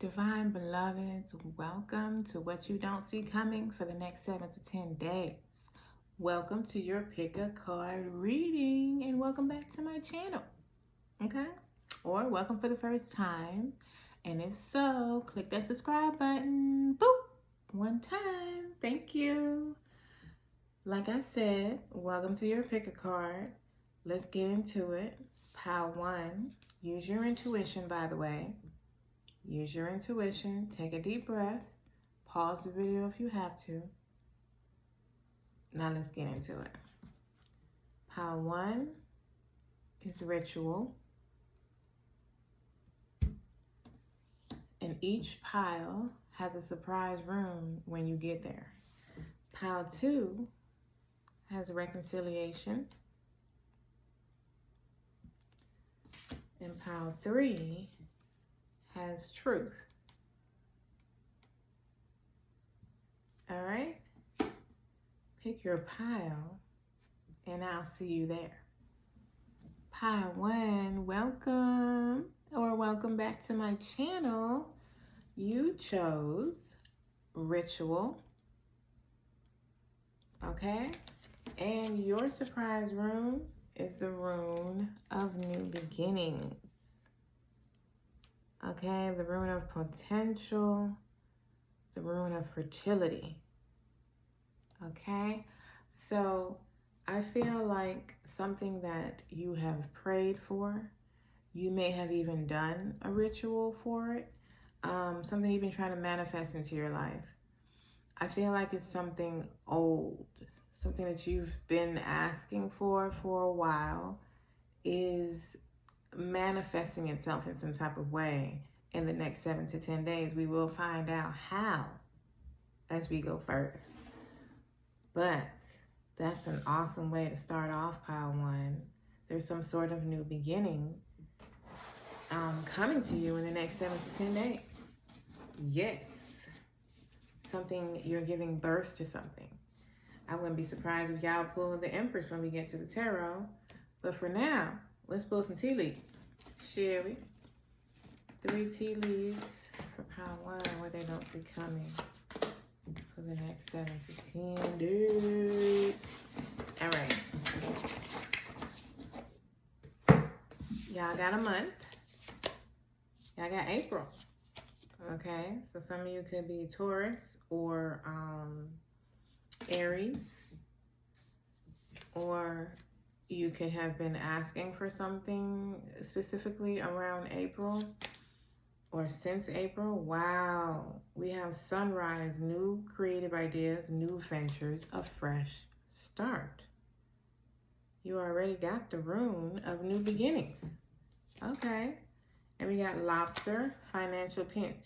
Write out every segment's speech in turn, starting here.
Divine beloveds, welcome to What You Don't See Coming for the next 7 to 10 days. Welcome to your pick a card reading and welcome back to my channel. Okay? Or welcome for the first time. And if so, click that subscribe button. Boop! One time. Thank you. Like I said, welcome to your pick a card. Let's get into it. Pile 1. Use your intuition, by the way. Use your intuition. Take a deep breath. Pause the video if you have to. Now let's get into it. Pile 1 is ritual. And each pile has a surprise room when you get there. Pile 2 has reconciliation. And pile 3 has truth. All right? Pick your pile and I'll see you there. Pile 1, welcome or welcome back to my channel. You chose ritual. Okay? And your surprise room is the rune of new beginnings. Okay, the rune of potential, the rune of fertility. Okay, so I feel like something that you have prayed for, you may have even done a ritual for it, something you've been trying to manifest into your life. I feel like it's something old, something that you've been asking for a while is manifesting itself in some type of way in the next 7 to 10 days. We will find out how as we go further. But that's an awesome way to start off pile 1. There's some sort of new beginning coming to you in the next 7 to 10 days. Yes. Something, you're giving birth to something. I wouldn't be surprised if y'all pull the Empress when we get to the tarot. But for now, let's pull some tea leaves, shall we? 3 tea leaves for pile 1, where they don't see coming for the next 7 to 10 days. All right. Y'all got a month. Y'all got April. Okay, so some of you could be Taurus or Aries, or you could have been asking for something specifically around April or since April. Wow, we have sunrise, new creative ideas, new ventures, a fresh start. You already got the rune of new beginnings. Okay, and we got lobster, financial pinch.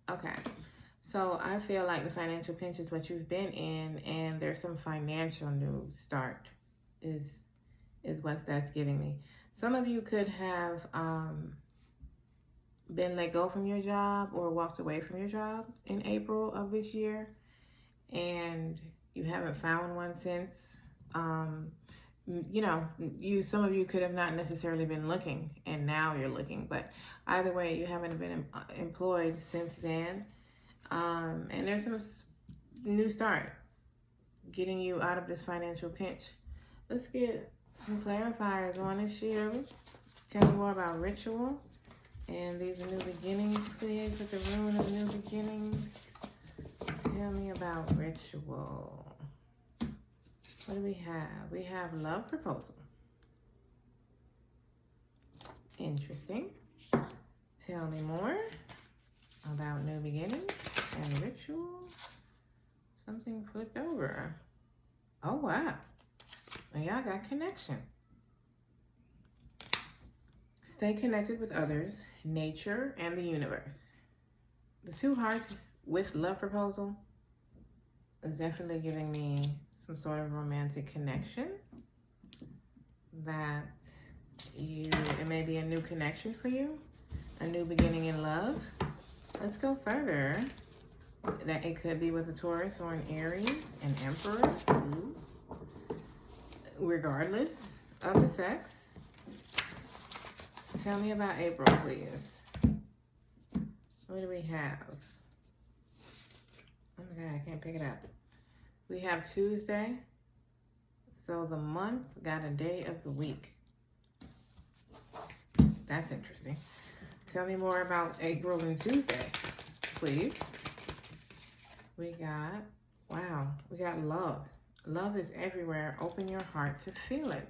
Okay. So I feel like the financial pinch is what you've been in, and there's some financial new start is what that's giving me. Some of you could have been let go from your job or walked away from your job in April of this year, and you haven't found one since. You know, some of you could have not necessarily been looking, and now you're looking, but either way, you haven't been employed since then. And there's some new start getting you out of this financial pinch. Let's get some clarifiers on it, Sherry. Tell me more about ritual. And these are new beginnings, please, with the rune of new beginnings. Tell me about ritual. What do we have? We have love proposal. Interesting. Tell me more about new beginnings and ritual. Something flipped over. Oh, wow. Well, y'all got connection. Stay connected with others, nature, and the universe. The 2 hearts with love proposal is definitely giving me some sort of romantic connection. That it may be a new connection for you, a new beginning in love. Let's go further. That it could be with a Taurus or an Aries, an Emperor. Ooh. Regardless of the sex. Tell me about April, please. What do we have? Oh my God, I can't pick it up. We have Tuesday. So the month got a day of the week. That's interesting. Tell me more about April and Tuesday, please. We got, wow, we got love. Love is everywhere. Open your heart to feel it.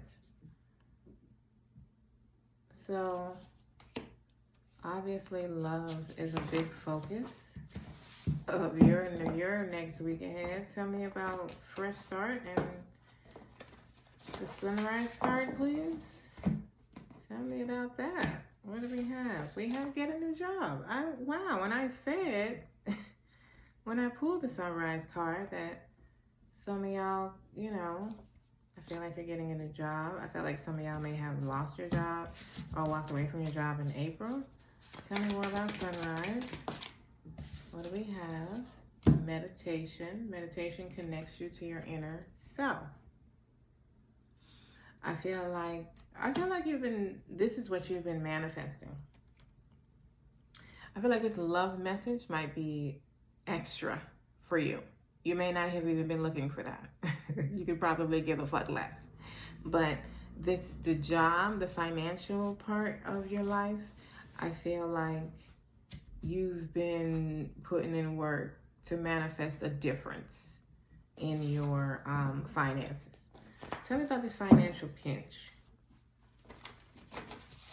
So, obviously, love is a big focus of your next week ahead. Tell me about fresh start and the sunrise card, please. Tell me about that. What do we have? We have get a new job. Wow, when I said, when I pulled the sunrise card that some of y'all, you know, I feel like you're getting a new job. I feel like some of y'all may have lost your job or walked away from your job in April. Tell me more about sunrise. What do we have? Meditation. Meditation connects you to your inner self. I feel like this is what you've been manifesting. I feel like this love message might be extra for you. You may not have even been looking for that. You could probably give a fuck less. But the job, the financial part of your life, I feel like you've been putting in work to manifest a difference in your finances. Tell me about this financial pinch.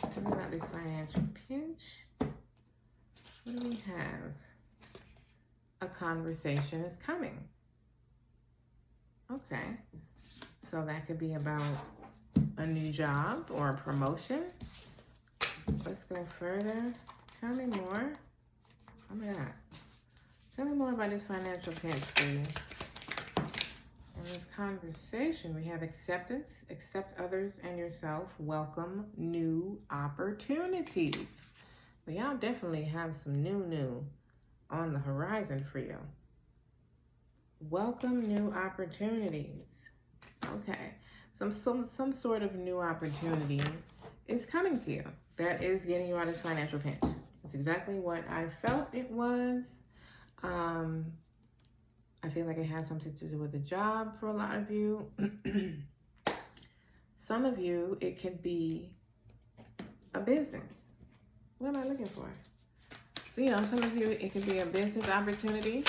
Tell me about this financial pinch. What do we have? A conversation is coming. Okay. So that could be about a new job or a promotion. Let's go further. Tell me more. Oh my God. Tell me more about this financial pinch, please. In this conversation, we have acceptance, accept others and yourself, welcome new opportunities. We all definitely have some new on the horizon for you. Welcome new opportunities. Okay, some sort of new opportunity is coming to you. That is getting you out of this financial pinch. That's exactly what I felt it was. I feel like it has something to do with a job for a lot of you. Some of you, it could be a business. What am I looking for? So, you know, some of you, it could be a business opportunity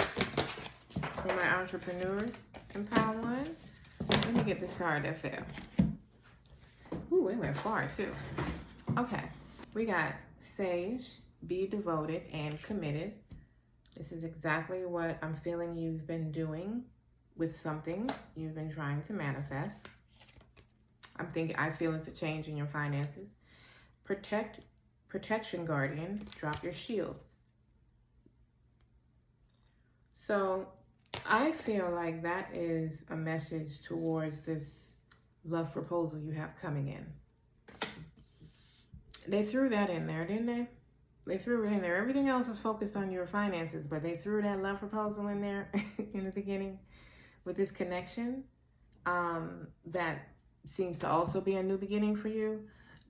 for my entrepreneurs in pile one. Let me get this card that fell. Ooh, it went far too. Okay, we got Sage, be devoted and committed. This is exactly what I'm feeling you've been doing with something you've been trying to manifest. I feel it's a change in your finances. Protection guardian, drop your shields. So I feel like that is a message towards this love proposal you have coming in. They threw that in there, didn't they? They threw it in there. Everything else was focused on your finances, but they threw that love proposal in there in the beginning with this connection. That seems to also be a new beginning for you.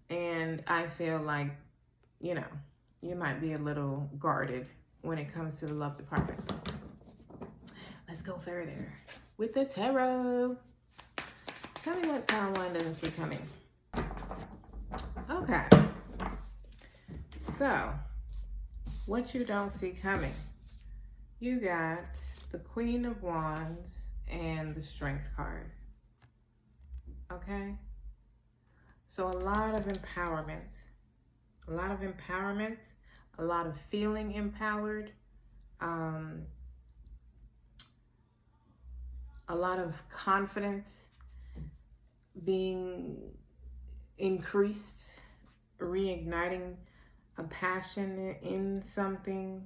And I feel like, you know, you might be a little guarded when it comes to the love department. Let's go further with the tarot. Tell me what pile one doesn't see coming. Okay. So, what you don't see coming. You got the Queen of Wands and the Strength card. Okay? So a lot of empowerment. A lot of empowerment. A lot of feeling empowered. A lot of confidence being increased, reigniting a passion in something.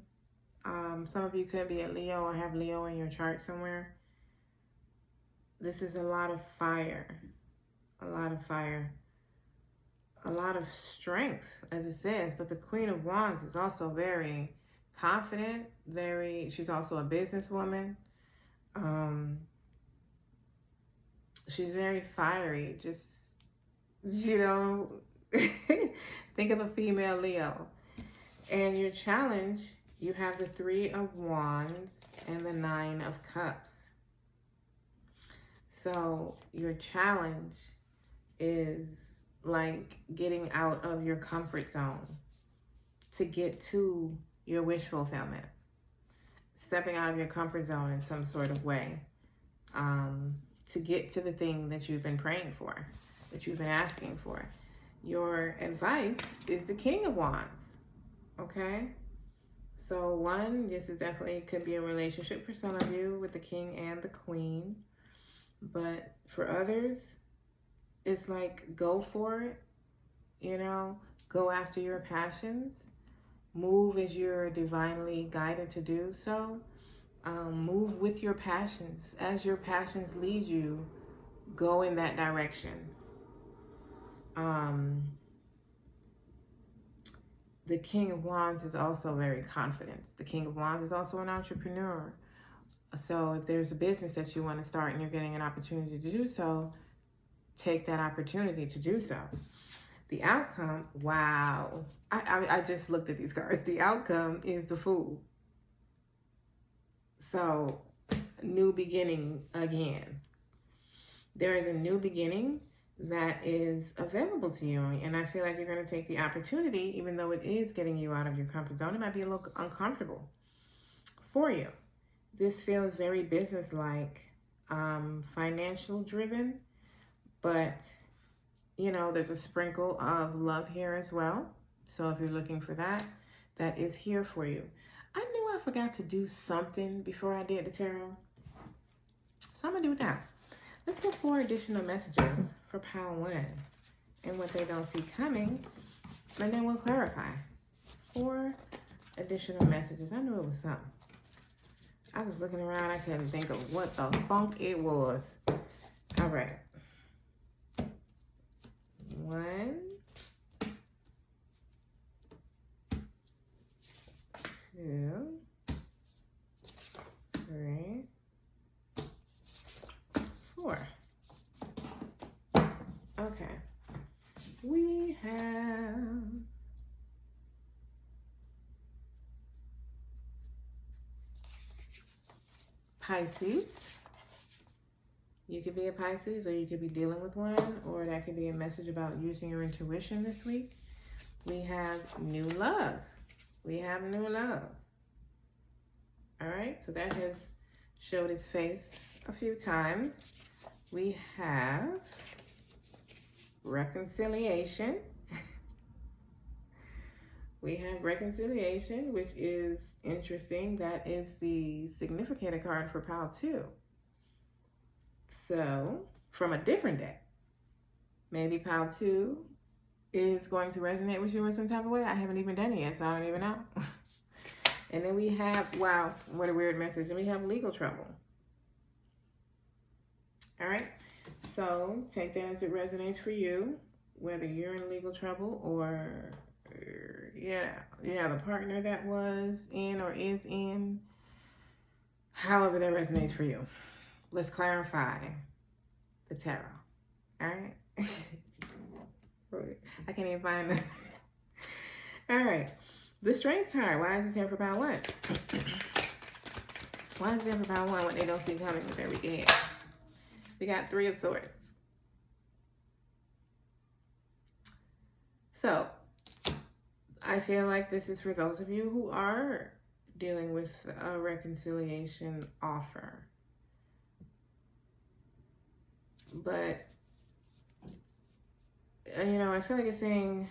Some of you could be a Leo or have Leo in your chart somewhere. This is a lot of fire, a lot of fire, a lot of strength, as it says. But the Queen of Wands is also very confident, she's also a businesswoman. She's very fiery, just, you know, think of a female Leo. And your challenge You have the Three of Wands and the Nine of Cups. So your challenge is like getting out of your comfort zone to get to your wish fulfillment. Stepping out of your comfort zone in some sort of way to get to the thing that you've been praying for, that you've been asking for. Your advice is the King of Wands, okay? So one, this is definitely could be a relationship for some of you with the King and the Queen. But for others, it's like go for it, you know, go after your passions, move as you're divinely guided to do so. Move with your passions. As your passions lead you, go in that direction. The King of Wands is also very confident. The King of Wands is also an entrepreneur. So if there's a business that you want to start and you're getting an opportunity to do so, take that opportunity to do so. The outcome, wow. I just looked at these cards. The outcome is the Fool. So, new beginning again. There is a new beginning that is available to you. And I feel like you're going to take the opportunity, even though it is getting you out of your comfort zone. It might be a little uncomfortable for you. This feels very business-like, financial driven, but, you know, there's a sprinkle of love here as well. So if you're looking for that, that is here for you. I knew I forgot to do something before I did the tarot. So I'm going to do it now. Let's get 4 additional messages for Pile 1 and what they don't see coming. And then we'll clarify. 4 additional messages. I knew it was something. I was looking around. I couldn't think of what the funk it was. All right. 1, 2, 3, 4. Okay. We have Pisces. You could be a Pisces, or you could be dealing with one, or that could be a message about using your intuition this week. We have new love. We have new love. All right, so that has showed its face a few times. We have reconciliation. We have reconciliation, which is interesting. That is the significant card for Pile 2. So, from a different deck, maybe Pile 2 is going to resonate with you in some type of way. I haven't even done it yet, so I don't even know. And then we have, wow, what a weird message. And we have legal trouble. All right. So take that as it resonates for you, whether you're in legal trouble or, yeah, you have a partner that was in or is in, however that resonates for you. Let's clarify the tarot. All right. I can't even find it. All right. The Strength card. Why is this here for Pile 1? Why is it here for Pile 1 when they don't see coming with every day? We got 3 of Swords. So, I feel like this is for those of you who are dealing with a reconciliation offer. But, you know, I feel like it's saying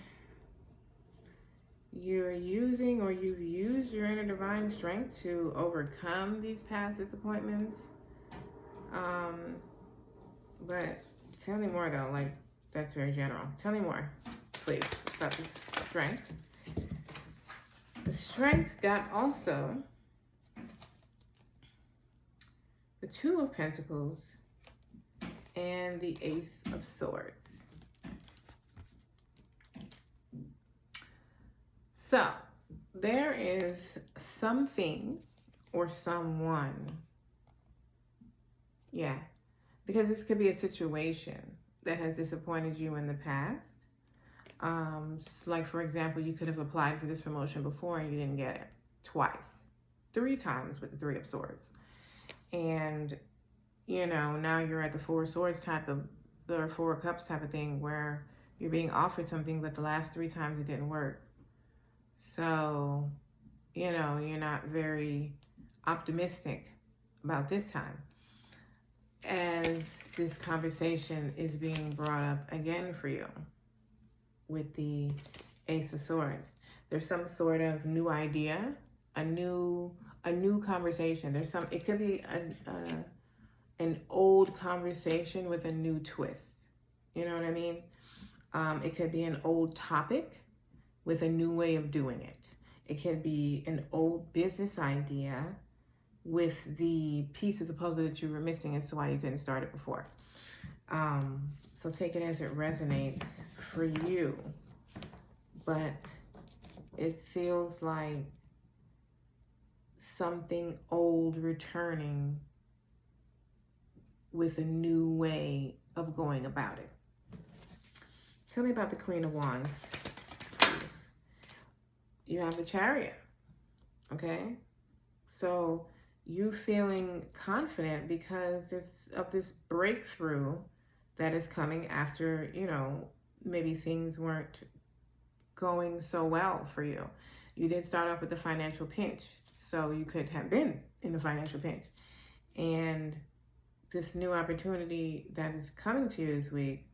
you're using, or you've used your inner divine strength to overcome these past disappointments. But tell me more though, like that's very general. Tell me more, please, about this strength. The Strength got also the 2 of Pentacles and the Ace of Swords. So there is something or someone, yeah, because this could be a situation that has disappointed you in the past. Like, for example, you could have applied for this promotion before and you didn't get it. twice, 3 times with the Three of Swords. And, you know, now you're at the Four of Swords type of, or Four of Cups type of thing, where you're being offered something, but the last 3 times it didn't work. So, you know, you're not very optimistic about this time, as this conversation is being brought up again for you with the Ace of Swords. There's some sort of new idea, a new conversation. There's some, it could be an old conversation with a new twist. You know what I mean? It could be an old topic with a new way of doing it. It could be an old business idea with the piece of the puzzle that you were missing as to why you couldn't start it before. So take it as it resonates for you. But it feels like something old returning with a new way of going about it. Tell me about the Queen of Wands, please. You have the Chariot, okay? So you feeling confident because of this breakthrough that is coming after, you know, maybe things weren't going so well for you. You did start off with the financial pinch, so you could have been in a financial pinch. And this new opportunity that is coming to you this week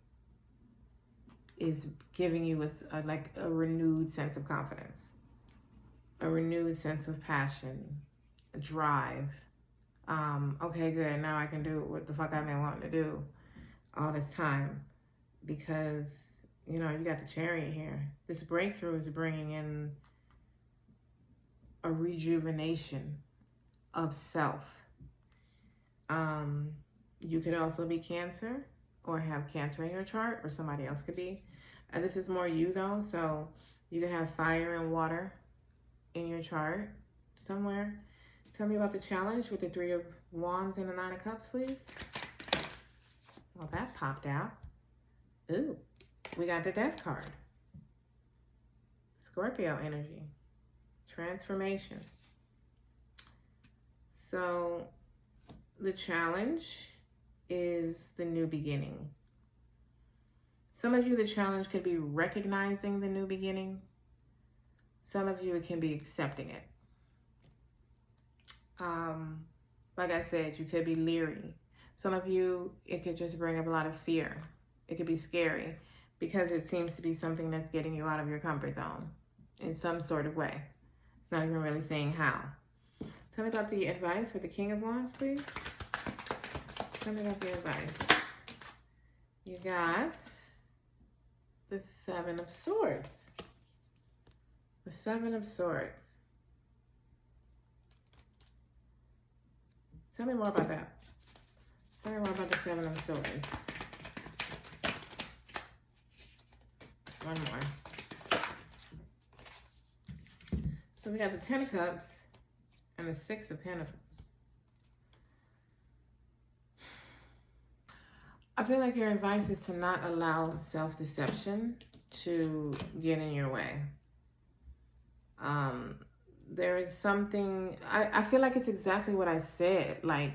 is giving you a renewed sense of confidence, a renewed sense of passion, a drive. Okay, good, now I can do what the fuck I've been wanting to do all this time, because, you know, you got the Chariot here. This breakthrough is bringing in a rejuvenation of self. You could also be Cancer, or have Cancer in your chart, or somebody else could be. This is more you though, so you could have fire and water in your chart somewhere. Tell me about the challenge with the Three of Wands and the Nine of Cups, please. Well, that popped out. Ooh, we got the Death card. Scorpio energy. Transformation. So the challenge is the new beginning. Some of you, the challenge could be recognizing the new beginning. Some of you, it can be accepting it. Like I said, you could be leery. Some of you, it could just bring up a lot of fear. It could be scary because it seems to be something that's getting you out of your comfort zone in some sort of way. It's not even really saying how. Tell me about the advice for the King of Wands, please. Tell me about the advice. You got the Seven of Swords. The Seven of Swords. Tell me more about that. Tell me more about the Seven of Swords. One more. So we got the Ten of Cups and the Six of Pentacles. I feel like your advice is to not allow self-deception to get in your way. There is something, I feel like it's exactly what I said. Like,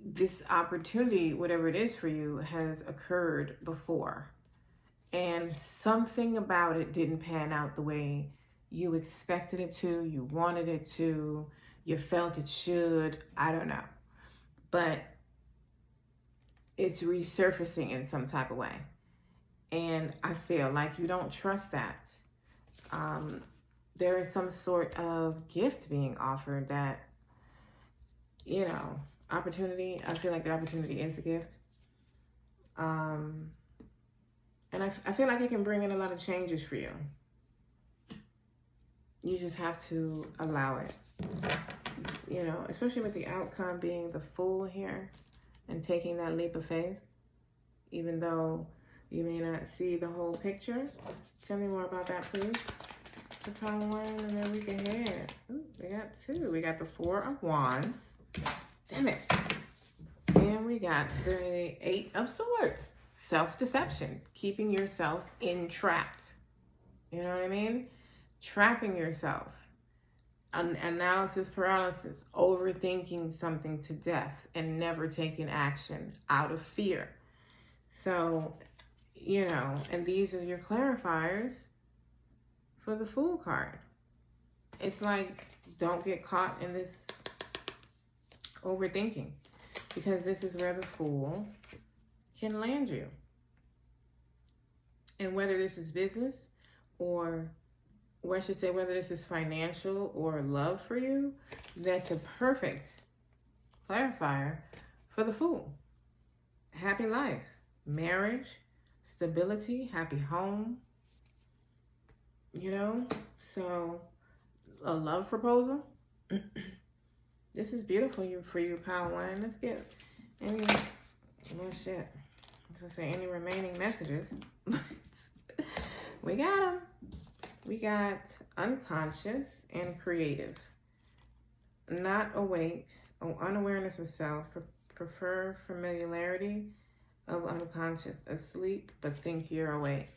this opportunity, whatever it is for you, has occurred before. And something about it didn't pan out the way you expected it to, you wanted it to, you felt it should, I don't know. But it's resurfacing in some type of way. And I feel like you don't trust that. There is some sort of gift being offered that, you know, opportunity. I feel like the opportunity is a gift. And I feel like it can bring in a lot of changes for you. You just have to allow it. You know, especially with the outcome being the Fool here and taking that leap of faith, even though you may not see the whole picture. Tell me more about that, please. The top one, and then we can head. Ooh, we got 2. We got the Four of Wands. Damn it. And we got the Eight of Swords. Self-deception. Keeping yourself entrapped. You know what I mean? Trapping yourself. analysis paralysis, overthinking something to death and never taking action out of fear. So, and these are your clarifiers for the Fool card. It's like, don't get caught in this overthinking, because this is where the Fool can land you. And whether this is business, or I should say whether this is financial or love for you, that's a perfect clarifier for the Fool. Happy life, marriage, stability, happy home, so a love proposal. This is beautiful for you, Pile 1. Let's get any, well, shit. I was gonna say any remaining messages. We got them. We got unconscious and creative. Not awake, or unawareness of self, prefer familiarity of unconscious, asleep, but think you're awake.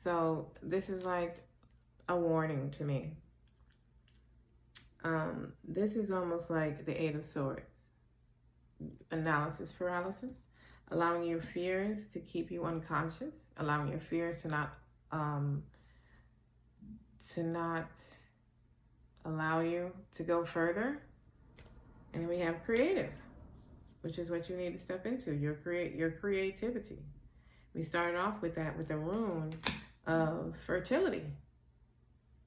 So this is like a warning to me. This is almost like the Eight of Swords. Analysis paralysis, allowing your fears to keep you unconscious, allowing your fears to not allow you to go further. And then we have creative, which is what you need to step into, your creativity. We started off with that, with the rune of fertility,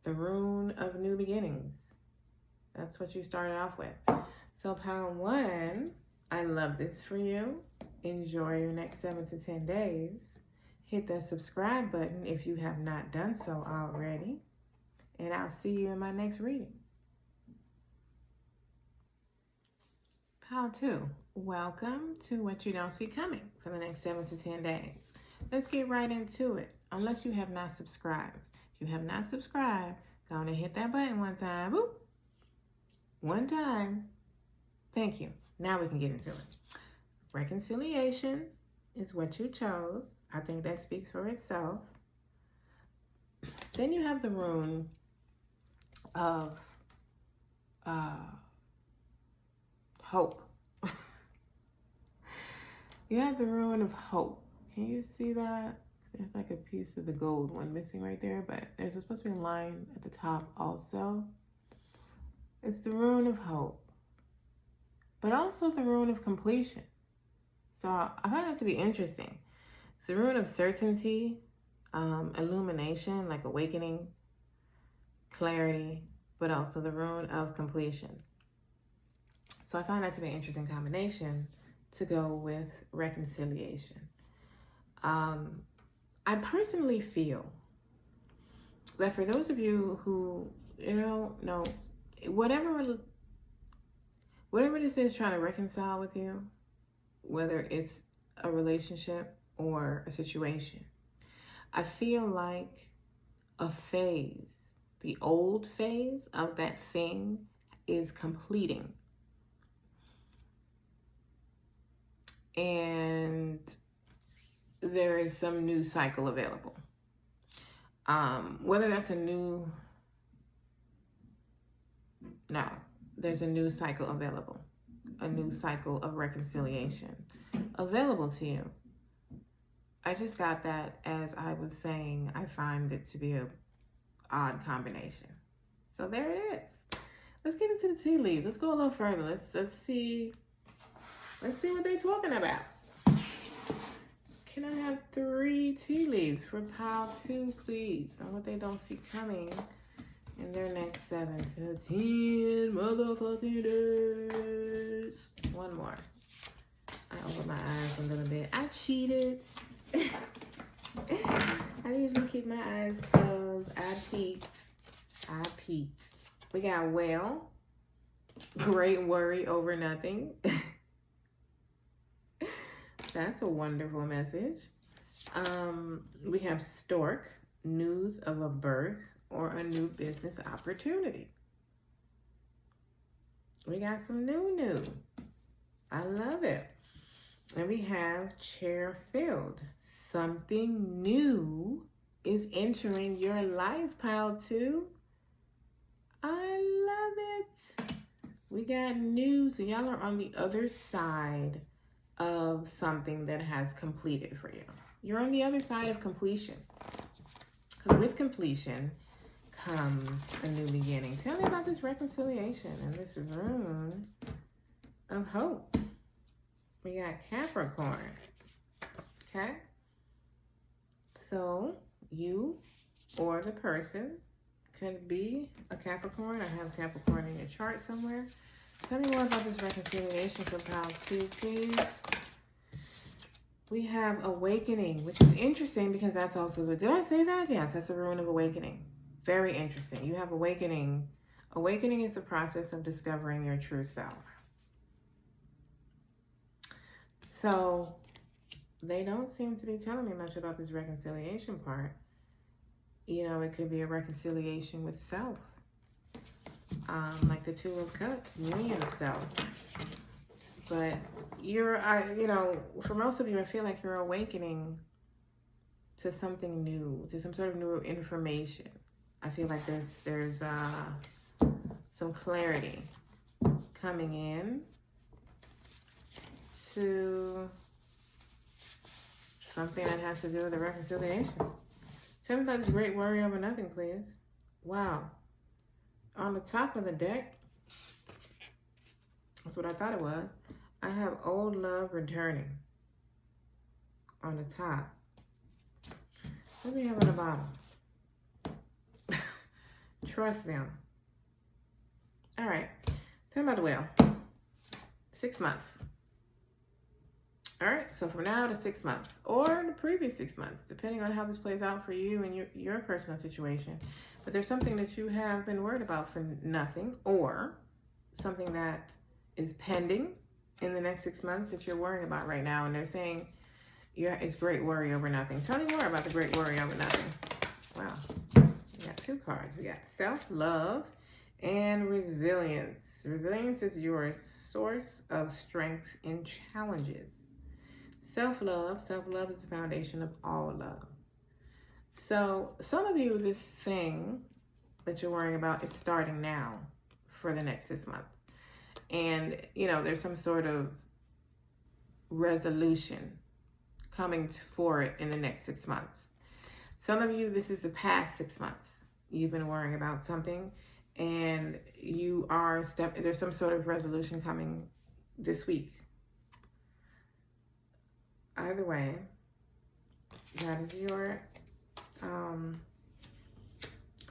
the rune of new beginnings. That's what you started off with. So Pile 1, I love this for you. Enjoy your next 7 to 10 days. Hit that subscribe button if you have not done so already. And I'll see you in my next reading. Pile 2, welcome to What You Don't See Coming for the next 7 to 10 days. Let's get right into it. Unless you have not subscribed. If you have not subscribed, go on and hit that button one time. Boop. One time. Thank you. Now we can get into it. Reconciliation is what you chose. I think that speaks for itself. Then you have the rune of hope. You have the rune of hope. Can you see that? There's like a piece of the gold one missing right there, but there's supposed to be a line at the top also. It's the rune of hope, but also the rune of completion. So I find that to be interesting. It's the rune of certainty, illumination, like awakening, clarity, but also the rune of completion. So I find that to be an interesting combination to go with reconciliation. I personally feel that for those of you who, know, whatever this is trying to reconcile with you, whether it's a relationship or a situation, I feel like a phase, the old phase of that thing is completing. And there is some new cycle available. Whether that's there's a new cycle available, a new cycle of reconciliation available to you. I just got that as I was saying. I find it to be a odd combination. So there it is. Let's get into the tea leaves. Let's go a little further. Let's see what they're talking about. Can I have 3 tea leaves for Pile 2, please? On what they don't see coming in their next 7 to 10 motherfucking days. One more. I opened my eyes a little bit. I cheated. I usually keep my eyes closed. I peeked. We got whale. Great worry over nothing. That's a wonderful message. We have stork, news of a birth or a new business opportunity. We got some new. I love it. And we have chair filled. Something new is entering your life, Pile 2. I love We got new. So y'all are on the other side of something that has completed for you. You're on the other side of completion. Because with completion comes a new beginning. Tell me about this reconciliation and this rune of hope. We got Capricorn. Okay? So you or the person could be a Capricorn. I have Capricorn in your chart somewhere. Tell me more about this reconciliation for pile 2, please. We have awakening, which is interesting because that's also the, did I say that? Yes, that's the rune of awakening. Very interesting. You have awakening. Awakening is the process of discovering your true self. So they don't seem to be telling me much about this reconciliation part. You know, it could be a reconciliation with self. Like the Two of Cups, union of self. But you're, you know, for most of you, I feel like you're awakening to something new, to some sort of new information. I feel like there's some clarity coming in to something that has to do with the reconciliation. Tell me about this great worry over nothing, please. Wow. On the top of the deck, that's what I thought it was. I have old love returning on the top. What do we have on the bottom? Trust them. All right. Tell me about the whale. 6 months. All right. So from now to 6 months, or the previous 6 months, depending on how this plays out for you and your personal situation. But there's something that you have been worried about for nothing, or something that is pending in the next 6 months that you're worrying about right now. And they're saying it's great worry over nothing. Tell me more about the great worry over nothing. Wow. We got 2 cards. We got self-love and resilience. Resilience is your source of strength in challenges. Self-love is the foundation of all love. So some of you, this thing that you're worrying about is starting now for the next 6 months. And, you know, there's some sort of resolution coming for it in the next 6 months. Some of you, this is the past 6 months. You've been worrying about something and you are there's some sort of resolution coming this week. Either way, that is your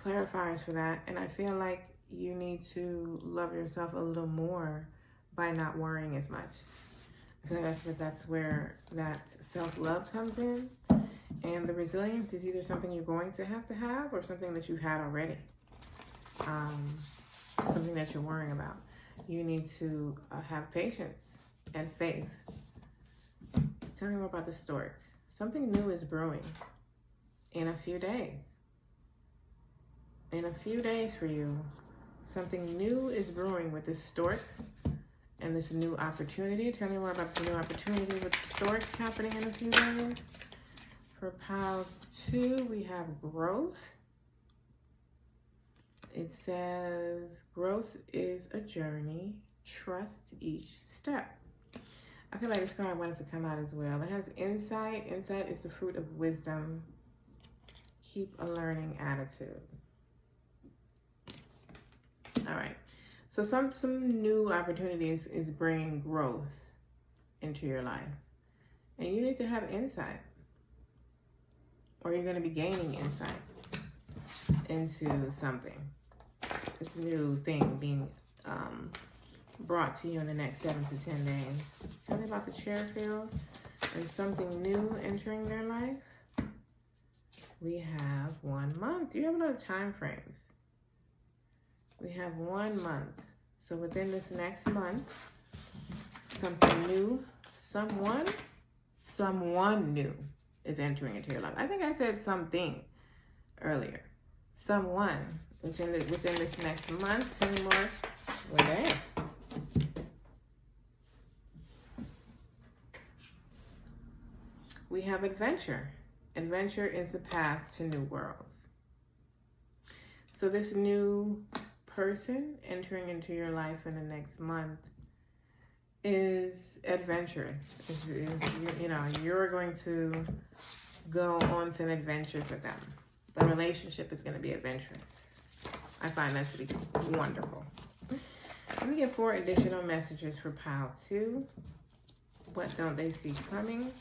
clarifiers for that. And I feel like you need to love yourself a little more by not worrying as much. I feel like that's where that self-love comes in. And the resilience is either something you're going to have or something that you've had already. Something that you're worrying about. You need to have patience and faith. Tell me more about the stork. Something new is brewing in a few days. In a few days for you, something new is brewing with this stork and this new opportunity. Tell me more about this new opportunity with the stork happening in a few days. For pile 2, we have growth. It says, growth is a journey. Trust each step. I feel like this card wanted to come out as well. It has insight. Insight is the fruit of wisdom. Keep a learning attitude. All right. So some new opportunities is bringing growth into your life. And you need to have insight. Or you're going to be gaining insight into something. This new thing being brought to you in the next 7 to 10 days. Tell me about the Cherfield and something new entering their life. We have 1 month. You have a lot of time frames. We have 1 month. So within this next month, something new, someone new is entering into your life. I think I said something earlier. Someone within this next month. Tell me more. We're there. We have adventure. Adventure is the path to new worlds. So this new person entering into your life in the next month is adventurous. You're going to go on some adventures with them. The relationship is going to be adventurous. I find that to be wonderful. Let me get 4 additional messages for pile 2. What don't they see coming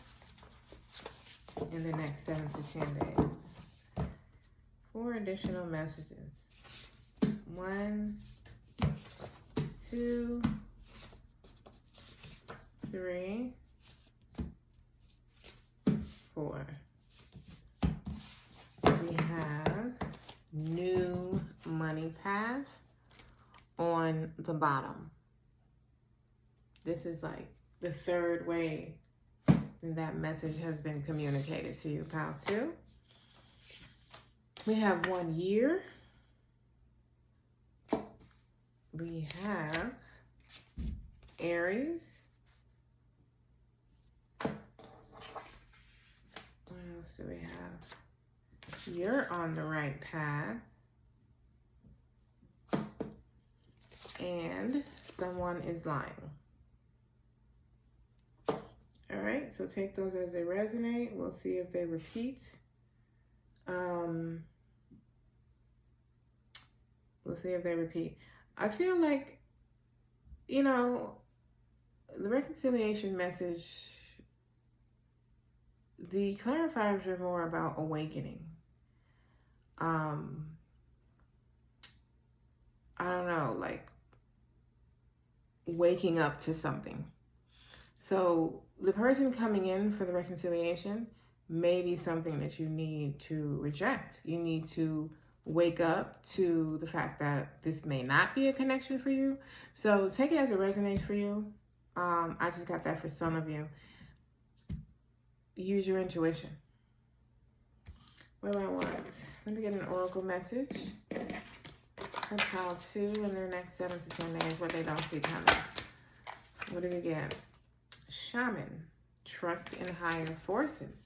in the next 7 to 10 days? 4 additional messages. 1, 2, 3, 4. We have new money path on the bottom. This is like the 3rd way that message has been communicated to you, pile 2. We have 1 year. We have Aries. What else do we have? You're on the right path. And someone is lying. All right, so take those as they resonate. We'll see if they repeat. We'll see if they repeat. I feel like, the reconciliation message, the clarifiers are more about awakening. I don't know, like waking up to something. So the person coming in for the reconciliation may be something that you need to reject. You need to wake up to the fact that this may not be a connection for you. So take it as it resonates for you. I just got that for some of you. Use your intuition. What do I want? Let me get an oracle message for pile 2 in their next 7 to 10 days, what they don't see coming. What do we get? Shaman, trust in higher forces.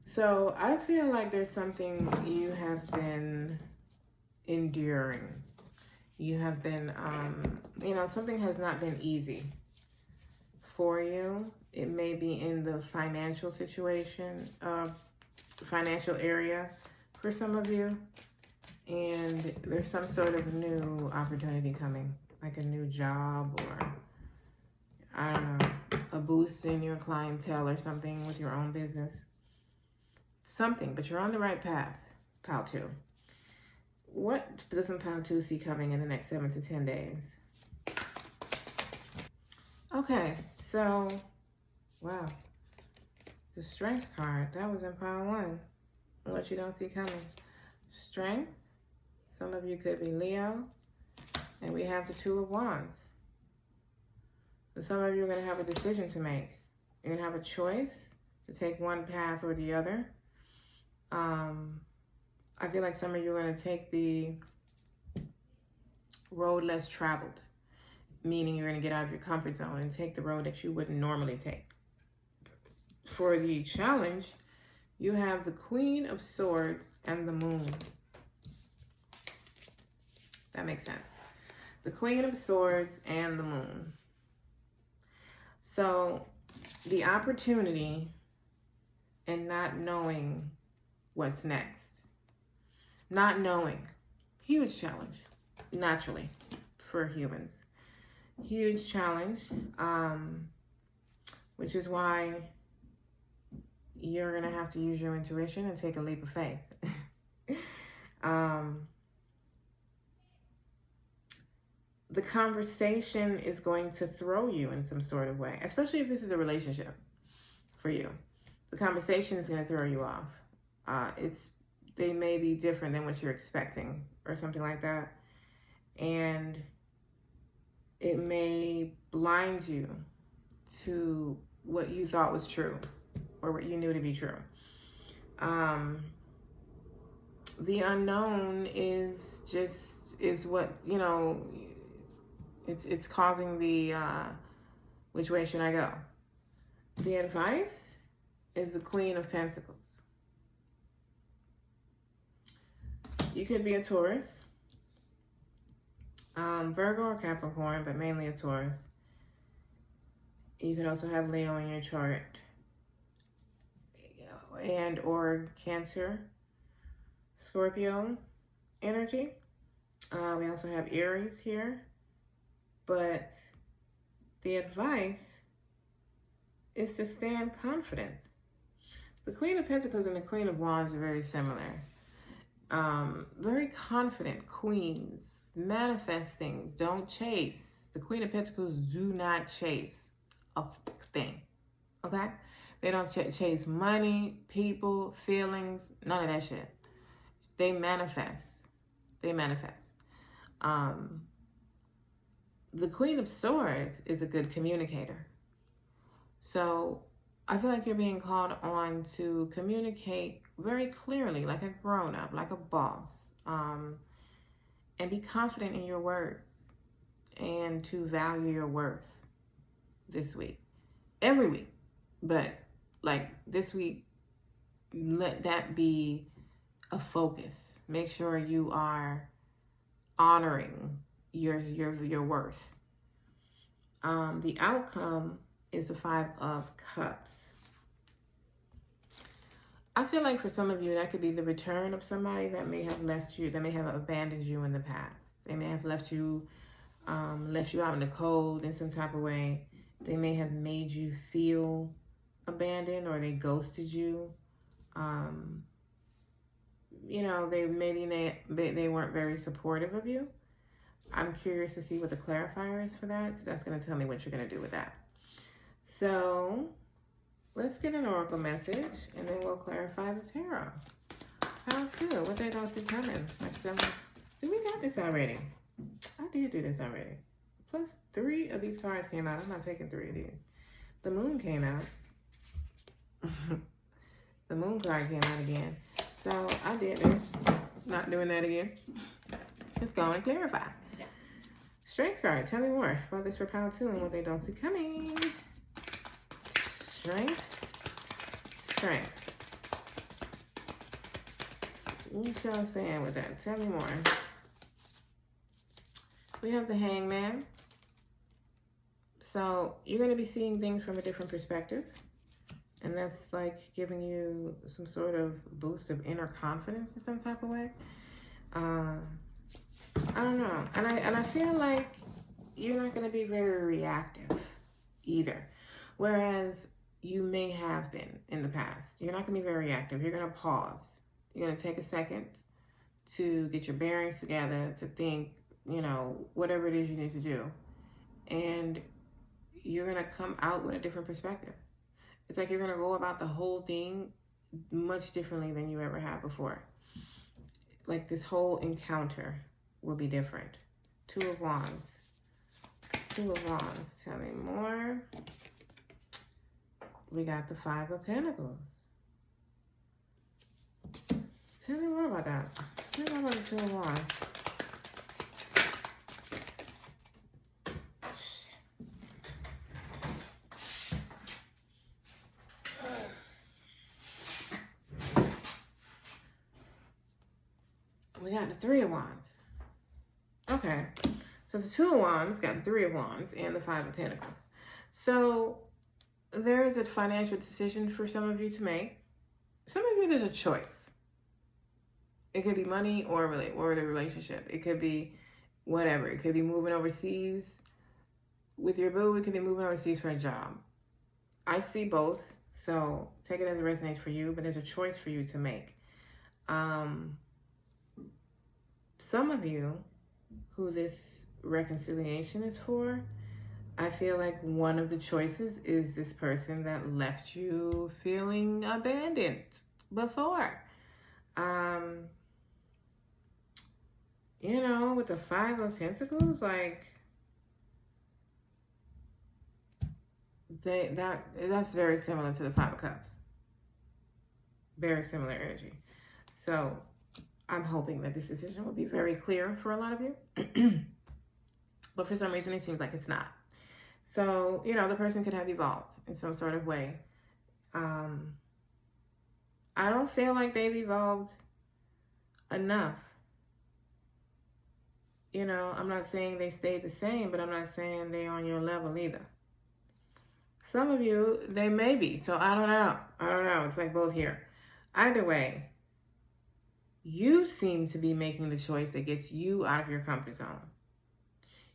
So I feel like there's something you have been enduring. You have been, something has not been easy for you. It may be in the financial situation, financial area for some of you. And there's some sort of new opportunity coming, like a new job or, I don't know, a boost in your clientele or something with your own business. Something, but you're on the right path, pile 2. What doesn't pile 2 see coming in the next 7 to 10 days? Okay, so, wow. The Strength card, that was in pile 1. What you don't see coming. Strength. Some of you could be Leo. And we have the 2 of Wands. So some of you are going to have a decision to make. You're going to have a choice to take one path or the other. I feel like some of you are going to take the road less traveled, meaning you're going to get out of your comfort zone and take the road that you wouldn't normally take. For the challenge, you have the Queen of Swords and the Moon. That makes sense. The Queen of Swords and the Moon. So the opportunity and not knowing what's next. Not knowing. Huge challenge, naturally, for humans. Huge challenge, which is why you're going to have to use your intuition and take a leap of faith. The conversation is going to throw you in some sort of way, especially if this is a relationship for you. The conversation is going to throw you off. They may be different than what you're expecting or something like that. And it may blind you to what you thought was true or what you knew to be true. The unknown is what, it's causing the, which way should I go? The advice is the Queen of Pentacles. You could be a Taurus, Virgo or Capricorn, but mainly a Taurus. You could also have Leo in your chart, and or Cancer, Scorpio energy. We also have Aries here, but the advice is to stand confident. The Queen of Pentacles and the Queen of Wands are very similar. Very confident queens, manifest things, don't chase. The Queen of Pentacles do not chase a thing, okay? They don't chase money, people, feelings, none of that shit. They manifest. They manifest. The Queen of Swords is a good communicator. So I feel like you're being called on to communicate very clearly, like a grown-up, like a boss, and be confident in your words and to value your worth this week. Every week, but like this week, let that be a focus. Make sure you are honoring your worth. The outcome is the 5 of Cups. I feel like for some of you, that could be the return of somebody that may have left you, that may have abandoned you in the past. They may have left you out in the cold in some type of way. They may have made you feel abandoned, or they ghosted you. You know, they weren't very supportive of you. I'm curious to see what the clarifier is for that, because that's going to tell me what you're going to do with that. So let's get an oracle message, and then we'll clarify the tarot. How to? What they don't see coming? Do we got this already? I did do this already. Plus 3 of these cards came out. I'm not taking 3 of these. The moon came out. The moon card came out again. So I did this. Not doing that again. Let's go and clarify. Strength card. Tell me more about this for Pile 2 and what they don't see coming. Strength. Strength. What y'all saying with that? Tell me more. We have the Hangman. So you're going to be seeing things from a different perspective. And that's like giving you some sort of boost of inner confidence in some type of way. I don't know. And I feel like you're not going to be very reactive either. Whereas you may have been in the past. You're not going to be very reactive. You're going to pause. You're going to take a second to get your bearings together, to think, you know, whatever it is you need to do. And you're going to come out with a different perspective. It's like you're going to go about the whole thing much differently than you ever have before. Like this whole encounter will be different. 2 of Wands. 2 of Wands. Tell me more. We got the 5 of Pentacles. Tell me more about that. Tell me more about the 2 of Wands. We got the 3 of Wands. Okay. So the 2 of Wands got the 3 of Wands and the 5 of Pentacles. So there is a financial decision for some of you to make. Some of you, there's a choice. It could be money or the relationship. It could be whatever. It could be moving overseas with your boo. It could be moving overseas for a job. I see both. So take it as it resonates for you, but there's a choice for you to make. Some of you who this reconciliation is for, I feel like one of the choices is this person that left you feeling abandoned before. You know, with the 5 of Pentacles, like that's very similar to the 5 of Cups. Very similar energy. So I'm hoping that this decision will be very clear for a lot of you. But for some reason, it seems like it's not. So, you know, the person could have evolved in some sort of way. I don't feel like they've evolved enough You know, I'm not saying they stay the same, but I'm not saying they're on your level either. Some of you, they may be. So I don't know. I don't know. It's like both here. Either way, you seem to be making the choice that gets you out of your comfort zone.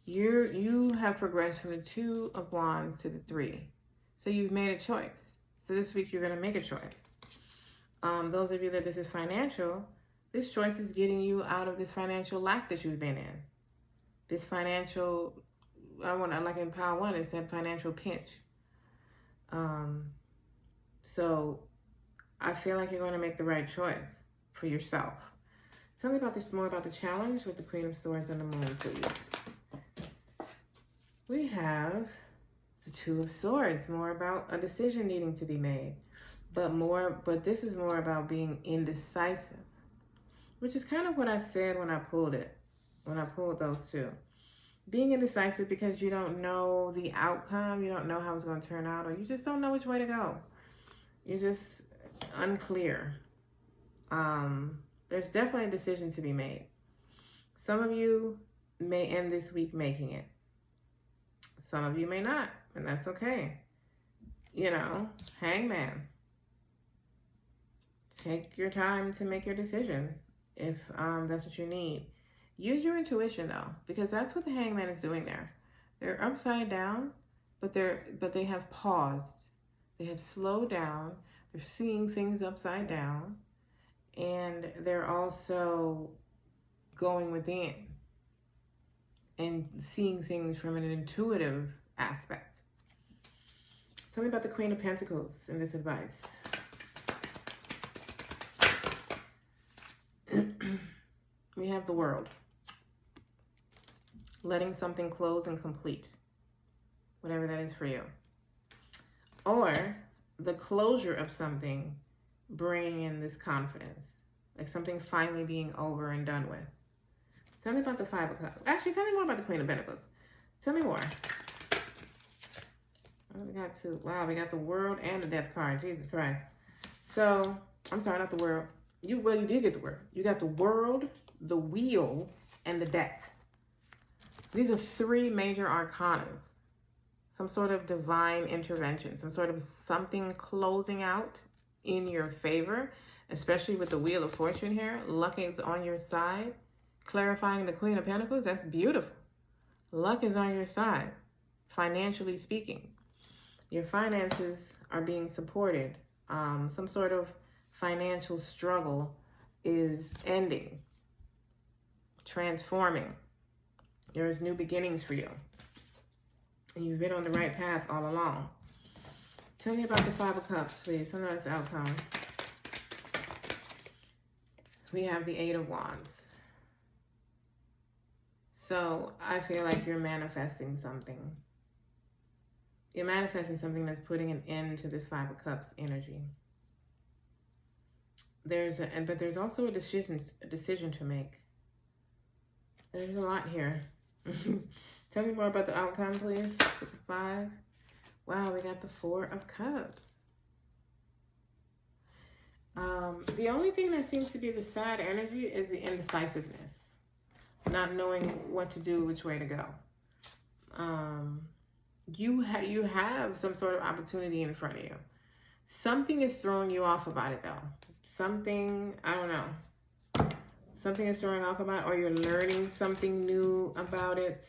You have progressed from the 2 of Wands to the 3. So you've made a choice. So this week you're going to make a choice. Those of you that this is financial, this choice is getting you out of this financial lack that you've been in. This financial, like in Pile 1, it said financial pinch. So I feel like you're going to make the right choice for yourself. Tell me about this, more about the challenge with the Queen of Swords and the Moon, please. We have the 2 of Swords, more about a decision needing to be made, but this is more about being indecisive, which is kind of what I said when I pulled those 2. Being indecisive because you don't know the outcome, you don't know how it's going to turn out, or you just don't know which way to go. You're just unclear. There's definitely a decision to be made. Some of you may end this week making it. Some of you may not, and that's okay. You know, Hangman. Take your time to make your decision if that's what you need. Use your intuition though, because that's what the Hangman is doing there. They're upside down, but they have paused. They have slowed down. They're seeing things upside down, and they're also going within and seeing things from an intuitive aspect. Tell me about the Queen of Pentacles in this advice. We have the World. Letting something close and complete. Whatever that is for you. Or the closure of something bringing in this confidence. Like something finally being over and done with. Tell me about the 5 of Cups. Actually, tell me more about the Queen of Pentacles. Tell me more. Oh, we got 2. Wow, we got the World and the Death card. Jesus Christ. So, I'm sorry, not the World. You did get the World. You got the World, the Wheel, and the Death. So these are 3 major arcanas. Some sort of divine intervention. Some sort of something closing out in your favor. Especially with the Wheel of Fortune here. Luck is on your side. Clarifying the Queen of Pentacles, that's beautiful. Luck is on your side, financially speaking. Your finances are being supported. Some sort of financial struggle is ending, transforming. There's new beginnings for you. And you've been on the right path all along. Tell me about the 5 of Cups, please. Tell me about this outcome. We have the 8 of Wands. So I feel like you're manifesting something. You're manifesting something that's putting an end to this 5 of Cups energy. But there's also a decision to make. There's a lot here. Tell me more about the outcome, please. 5. Wow, we got the 4 of Cups. The only thing that seems to be the sad energy is the indecisiveness. Not knowing what to do, which way to go. You have some sort of opportunity in front of you. Something is throwing you off about it, though. Something, I don't know. Something is throwing off about it, or you're learning something new about it,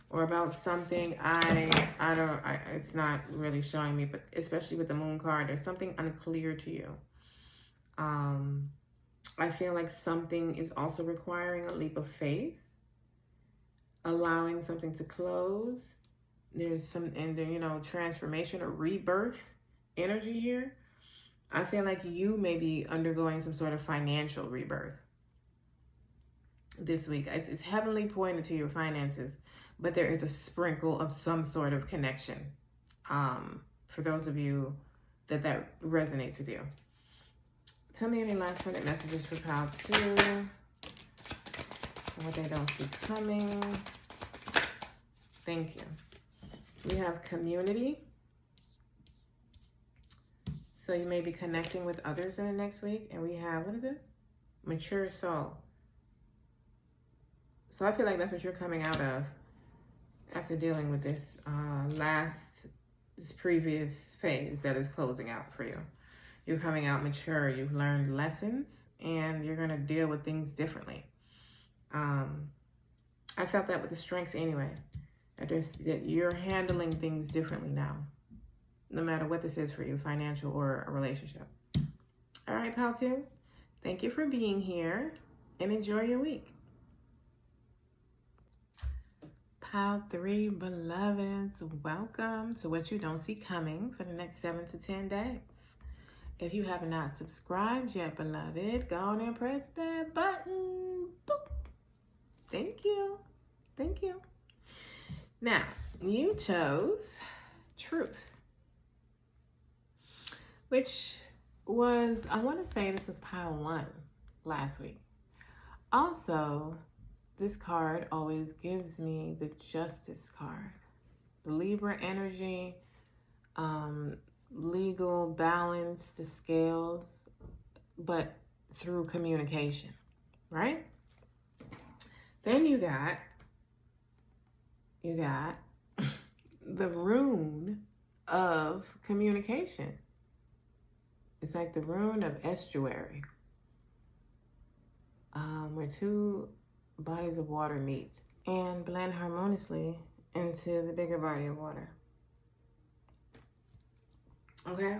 or about something. It's not really showing me, but especially with the Moon card, there's something unclear to you. I feel like something is also requiring a leap of faith, allowing something to close. There's some, transformation or rebirth energy here. I feel like you may be undergoing some sort of financial rebirth this week. It's heavily pointed to your finances, but there is a sprinkle of some sort of connection. For those of you that resonates with you. Tell me any last minute messages for Pile 2. What they don't see coming. Thank you. We have community. So you may be connecting with others in the next week. And we have, what is this? Mature soul. So I feel like that's what you're coming out of after dealing with this this previous phase that is closing out for you. You're coming out mature. You've learned lessons, and you're going to deal with things differently. I felt that with the strength anyway. That you're handling things differently now, no matter what this is for you, financial or a relationship. All right, Pile 2, thank you for being here, and enjoy your week. Pile 3, beloveds, welcome to What You Don't See Coming for the next 7 to 10 days. If you have not subscribed yet, beloved, go on and press that button. Boop. Thank you. Thank you. Now, you chose truth, which was, I want to say this was pile 1 last week. Also, this card always gives me the Justice card. The Libra energy, legal balance, the scales, but through communication, right? Then you got the rune of communication. It's like the rune of estuary, where 2 bodies of water meet and blend harmoniously into the bigger body of water. Okay?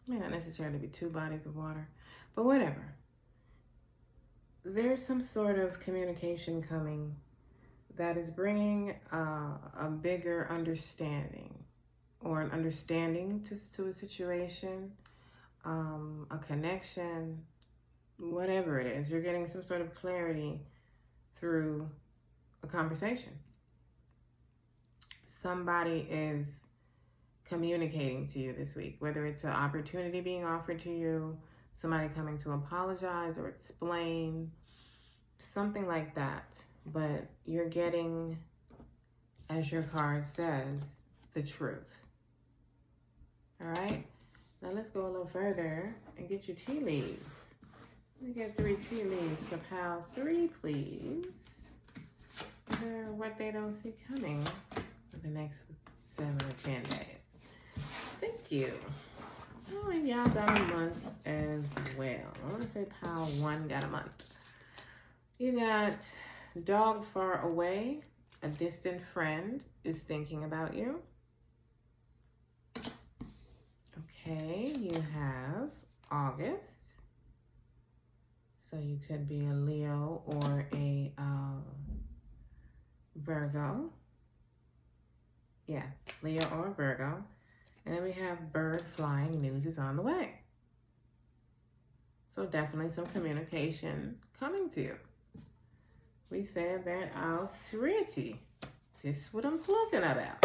May not necessarily be 2 bodies of water, but whatever. There's some sort of communication coming that is bringing a bigger understanding, or an understanding to a situation, a connection, whatever it is. You're getting some sort of clarity through a conversation. Somebody is communicating to you this week, whether it's an opportunity being offered to you, somebody coming to apologize or explain, something like that. But you're getting, as your card says, the truth. All right? Now let's go a little further and get your tea leaves. Let me get 3 tea leaves for pile 3, please. For what they don't see coming for the next 7 or 10 days. Thank you. Oh, and y'all got a month as well. I want to say pile 1 got a month. You got dog far away. A distant friend is thinking about you. Okay, you have August. So you could be a Leo or a Virgo. Yeah, Leo or Virgo. And then we have bird flying, news is on the way. So definitely some communication coming to you. We said that authority. This is what I'm talking about.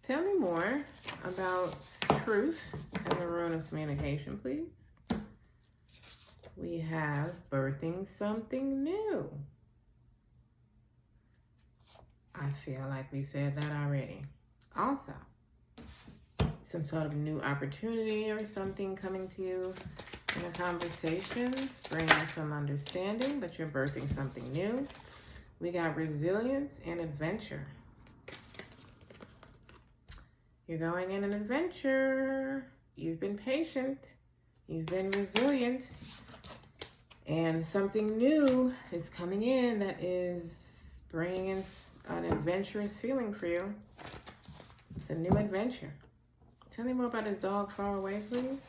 Tell me more about truth and the rune of communication, please. We have birthing something new. I feel like we said that already. Also, some sort of new opportunity or something coming to you in a conversation, bringing some understanding that you're birthing something new. We got resilience and adventure. You're going in an adventure. You've been patient. You've been resilient. And something new is coming in that is bringing in an adventurous feeling for you. It's a new adventure. Tell me more about this dog far away, please.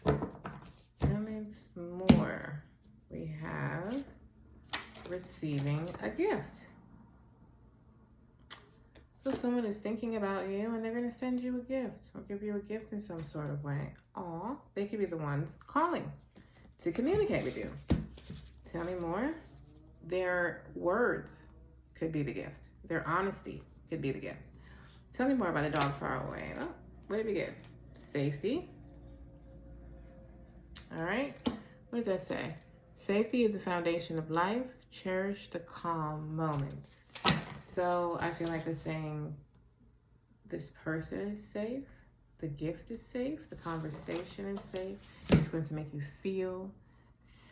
Tell me more. We have receiving a gift. So someone is thinking about you and they're going to send you a gift or give you a gift in some sort of way. Aw, they could be the ones calling to communicate with you. Tell me more. Their words could be the gift. Their honesty could be the gift. Tell me more about the dog far away. Oh, what did we get? Safety. All right. What does that say? Safety is the foundation of life. Cherish the calm moments. So I feel like it's saying this person is safe. The gift is safe. The conversation is safe. It's going to make you feel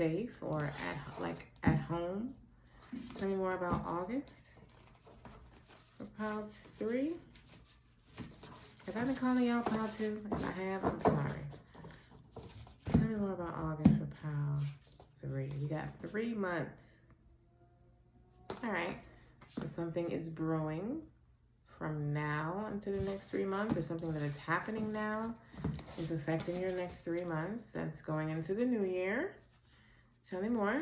safe or at home. Tell me more about August for pile 3. Have I been calling y'all pile 2? If I have, I'm sorry. Tell me more about August for pile 3. We got 3 months. All right. So something is brewing from now into the next 3 months, or something that is happening now is affecting your next 3 months. That's going into the new year. Tell me more.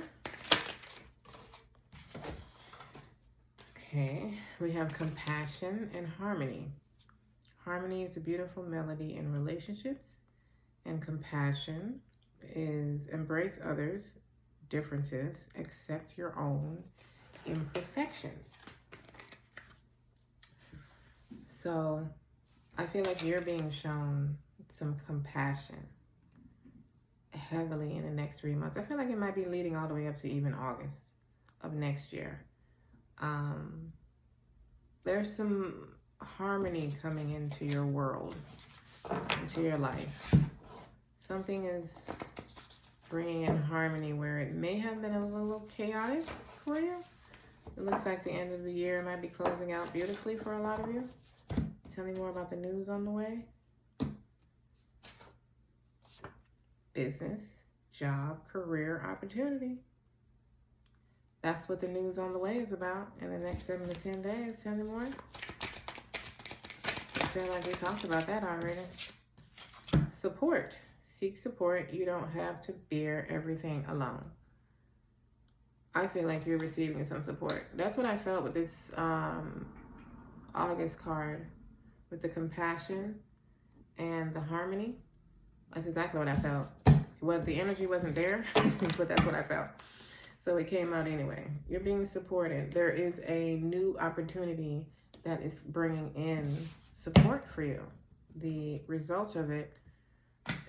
Okay, we have compassion and harmony. Harmony is a beautiful melody in relationships, and compassion is embrace others' differences, accept your own imperfections. So I feel like you're being shown some compassion heavily in the next 3 months. I feel like it might be leading all the way up to even August of next year. There's some harmony coming into your world, into your life. Something is bringing in harmony where it may have been a little chaotic for you. It looks like the end of the year might be closing out beautifully for a lot of you. Tell me more about the news on the way. Business, job, career, opportunity. That's what the news on the way is about in the next 7 to 10 days. Tell me more. I feel like we talked about that already. Support. Seek support. You don't have to bear everything alone. I feel like you're receiving some support. That's what I felt with this August card, with the compassion and the harmony. That's exactly what I felt. Well, the energy wasn't there, but that's what I felt. So it came out anyway. You're being supported. There is a new opportunity that is bringing in support for you. The result of it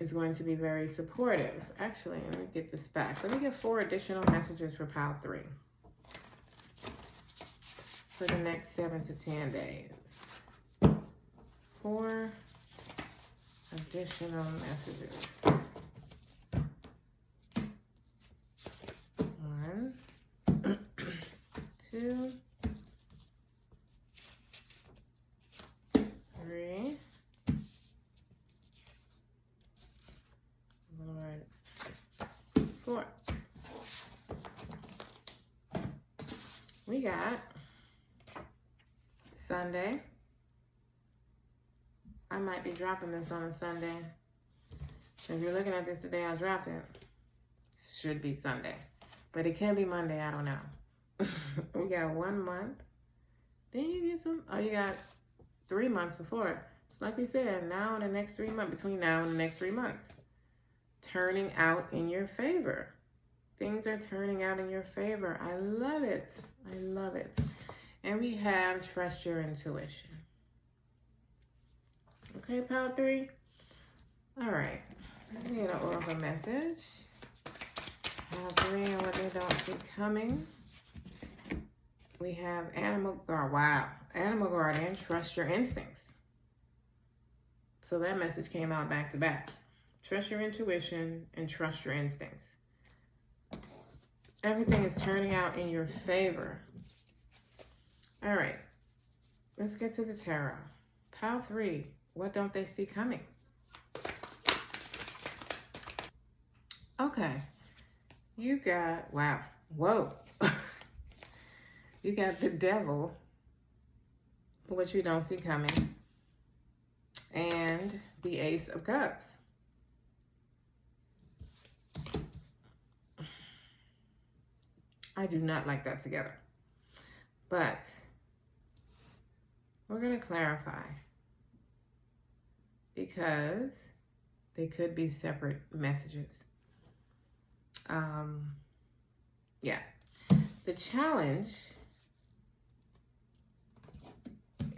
is going to be very supportive. Actually, let me get this back. Let me get 4 additional messages for pile 3 for the next 7 to 10 days. 4 additional messages. 1, 2, 3. Lord. 4. We got Sunday. I might be dropping this on a Sunday. If you're looking at this today, I dropped it. Should be Sunday. But it can be Monday, I don't know. We got 1 month. Then you get some, you got 3 months before. It's like we said, now in the next 3 months, between now and the next 3 months. Turning out in your favor. Things are turning out in your favor. I love it. I love it. And we have trust your intuition. Okay, pile 3. All right. We get an oracle message. Pile 3 and what they don't see coming. We have animal guard. Wow. Animal guard and trust your instincts. So that message came out back to back. Trust your intuition and trust your instincts. Everything is turning out in your favor. All right. Let's get to the tarot. Pile 3. What don't they see coming? Okay. You got, wow. Whoa. You got the Devil. What you don't see coming. And the Ace of Cups. I do not like that together. But we're going to clarify, because they could be separate messages. Yeah. The challenge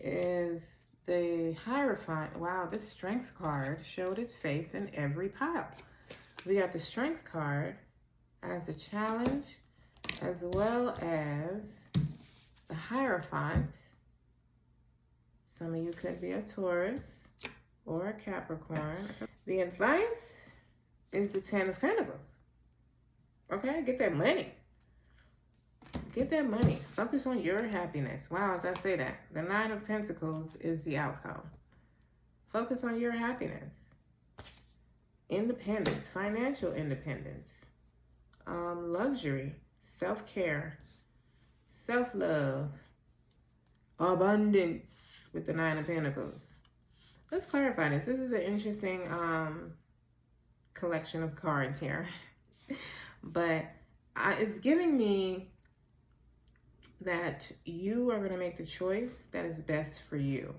is the Hierophant. Wow, this Strength card showed its face in every pile. We got the Strength card as the challenge, as well as the Hierophant. Some of you could be a Taurus or a Capricorn. The advice is the 10 of Pentacles. Okay, get that money. Get that money. Focus on your happiness. Wow, as I say that, the Nine of Pentacles is the outcome. Focus on your happiness. Independence, financial independence, luxury, self-care, self-love, abundance with the Nine of Pentacles. Let's clarify this. This is an interesting collection of cards here. But it's giving me that you are going to make the choice that is best for you.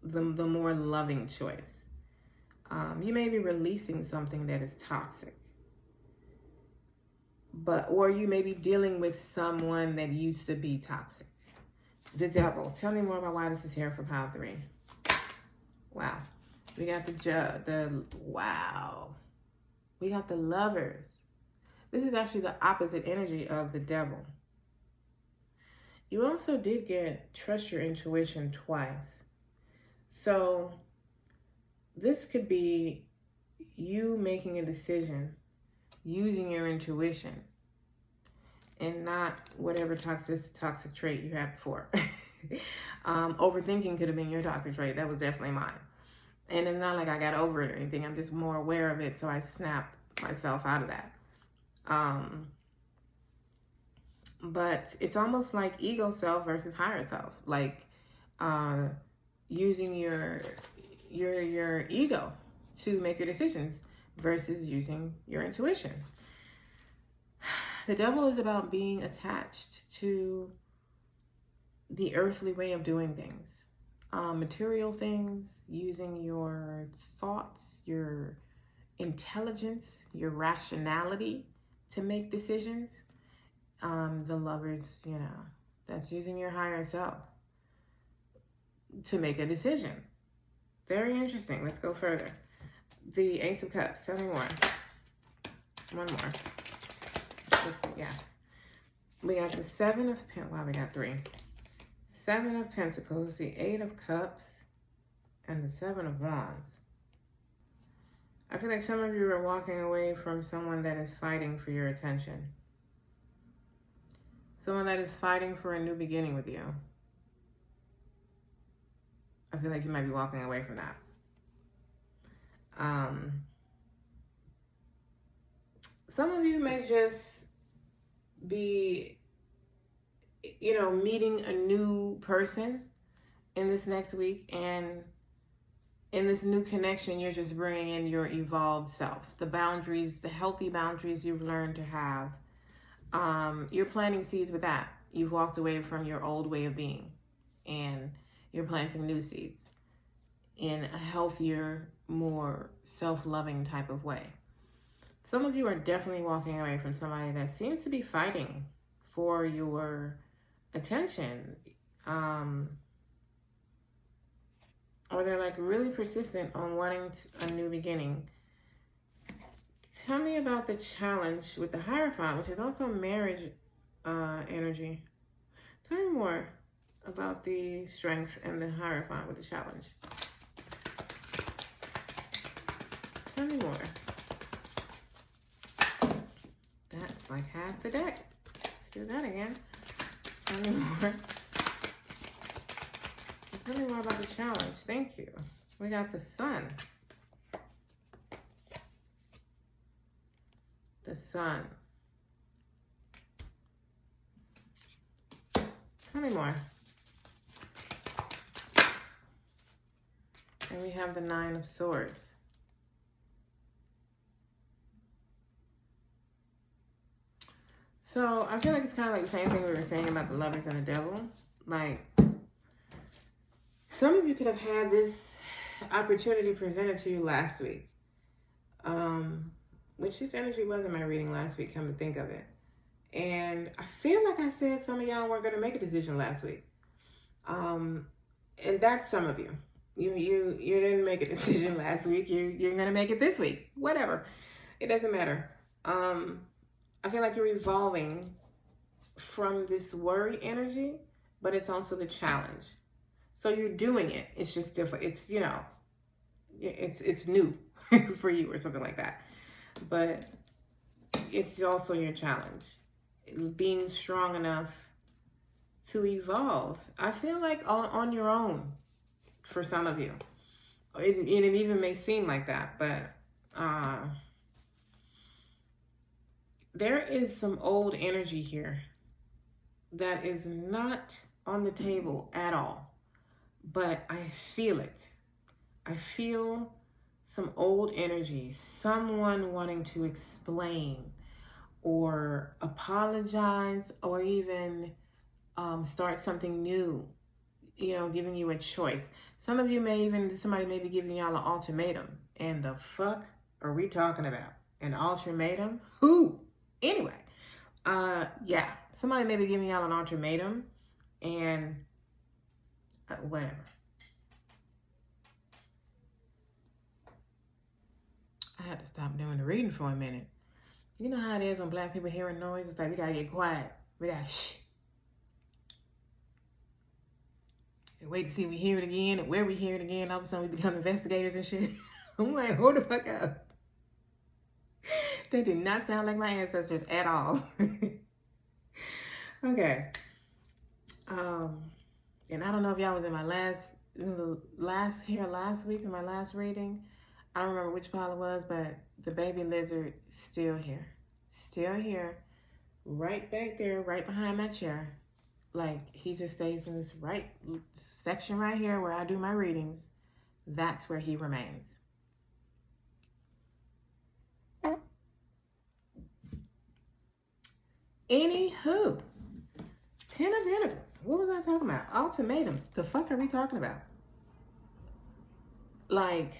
The more loving choice. You may be releasing something that is toxic. Or you may be dealing with someone that used to be toxic. The Devil. Tell me more about why this is here for pile 3. Wow. We got wow. We got the Lovers. This is actually the opposite energy of the Devil. You also did get trust your intuition twice. So this could be you making a decision using your intuition and not whatever toxic trait you had before. Overthinking could have been your toxic trait. That was definitely mine. And it's not like I got over it or anything. I'm just more aware of it, so I snap myself out of that. But it's almost like ego self versus higher self. Like using your ego to make your decisions versus using your intuition. The Devil is about being attached to the earthly way of doing things. Material things, using your thoughts, your intelligence, your rationality to make decisions. The Lovers, you know, that's using your higher self to make a decision. Very interesting. Let's go further. The Ace of Cups. Tell me more. One more. Yes. We got the Seven of Pentacles. Wow, we got 3. Seven of Pentacles, the Eight of Cups, and the Seven of Wands. I feel like some of you are walking away from someone that is fighting for your attention. Someone that is fighting for a new beginning with you. I feel like you might be walking away from that. Some of you may just be, you know, meeting a new person in this next week, and in this new connection, you're just bringing in your evolved self, the boundaries, the healthy boundaries you've learned to have. You're planting seeds with that. You've walked away from your old way of being, and you're planting new seeds in a healthier, more self-loving type of way. Some of you are definitely walking away from somebody that seems to be fighting for your attention. Or they're like really persistent on wanting a new beginning. Tell me about the challenge with the Hierophant, which is also marriage energy. Tell me more about the strength and the Hierophant with the challenge. Tell me more. That's like half the deck. Let's do that again. Tell me more. Tell me more about the challenge. Thank you. We got the Sun. The Sun. Tell me more. And we have the Nine of Swords. So I feel like it's kind of like the same thing we were saying about the Lovers and the Devil. Like, some of you could have had this opportunity presented to you last week. Which this energy was in my reading last week, come to think of it. And I feel like I said some of y'all weren't going to make a decision last week. And that's some of you. You didn't make a decision last week. You're going to make it this week. Whatever. It doesn't matter. I feel like you're evolving from this worry energy, but it's also the challenge. So you're doing it. It's just different. It's, you know, it's new for you or something like that. But it's also your challenge. Being strong enough to evolve. I feel like on your own for some of you. It even may seem like that, but there is some old energy here that is not on the table at all, but I feel it. I feel some old energy, someone wanting to explain or apologize or even start something new, you know, giving you a choice. Some of you somebody may be giving y'all an ultimatum. And the fuck are we talking about? An ultimatum? Who? Anyway, yeah, somebody may be giving y'all an ultimatum and whatever. I had to stop doing the reading for a minute. You know how it is when black people hearing noise? It's like, we gotta get quiet. We gotta shh. And wait to see if we hear it again and where we hear it again. All of a sudden we become investigators and shit. I'm like, hold the fuck up. That did not sound like my ancestors at all. Okay. And I don't know if y'all was in my last week in my last reading. I don't remember which pile it was, but the baby lizard still here. Still here. Right back there, right behind my chair. Like, he just stays in this right section right here where I do my readings. That's where he remains. Anywho, Ten of Pentacles. What was I talking about? Ultimatums. The fuck are we talking about? Like,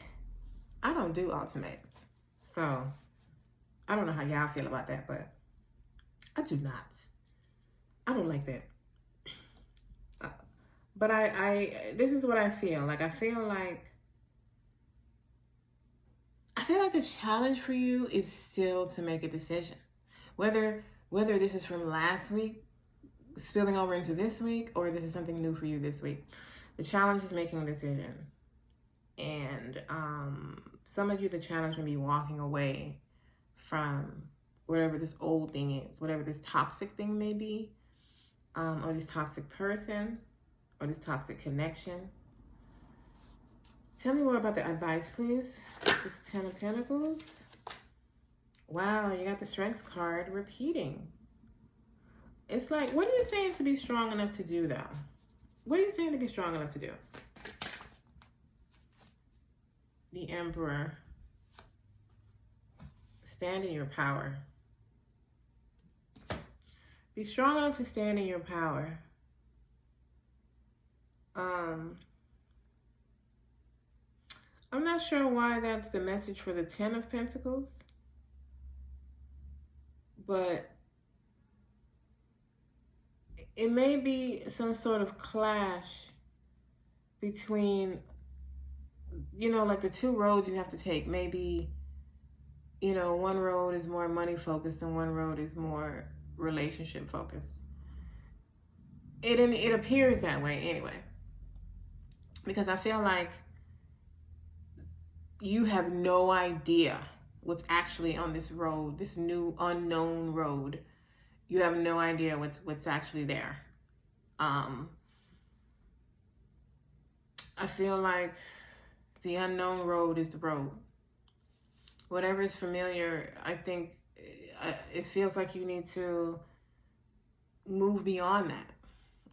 I don't do ultimatums. So, I don't know how y'all feel about that, but I do not. I don't like that. But this is what I feel. Like, I feel like the challenge for you is still to make a decision. Whether this is from last week, spilling over into this week, or this is something new for you this week. The challenge is making a decision. And some of you, the challenge may be walking away from whatever this old thing is, whatever this toxic thing may be, or this toxic person, or this toxic connection. Tell me more about the advice, please. This Ten of Pentacles. Wow, you got the Strength card repeating. It's like, what are you saying to be strong enough to do, though? What are you saying to be strong enough to do? The Emperor. Stand in your power. Be strong enough to stand in your power. I'm not sure why that's the message for the Ten of Pentacles, but it may be some sort of clash between, you know, like the two roads you have to take. Maybe, you know, one road is more money focused and one road is more relationship focused. It appears that way anyway, because I feel like you have no idea what's actually on this road, this new unknown road. You have no idea what's actually there. I feel like the unknown road is the road. Whatever is familiar, I think it feels like you need to move beyond that.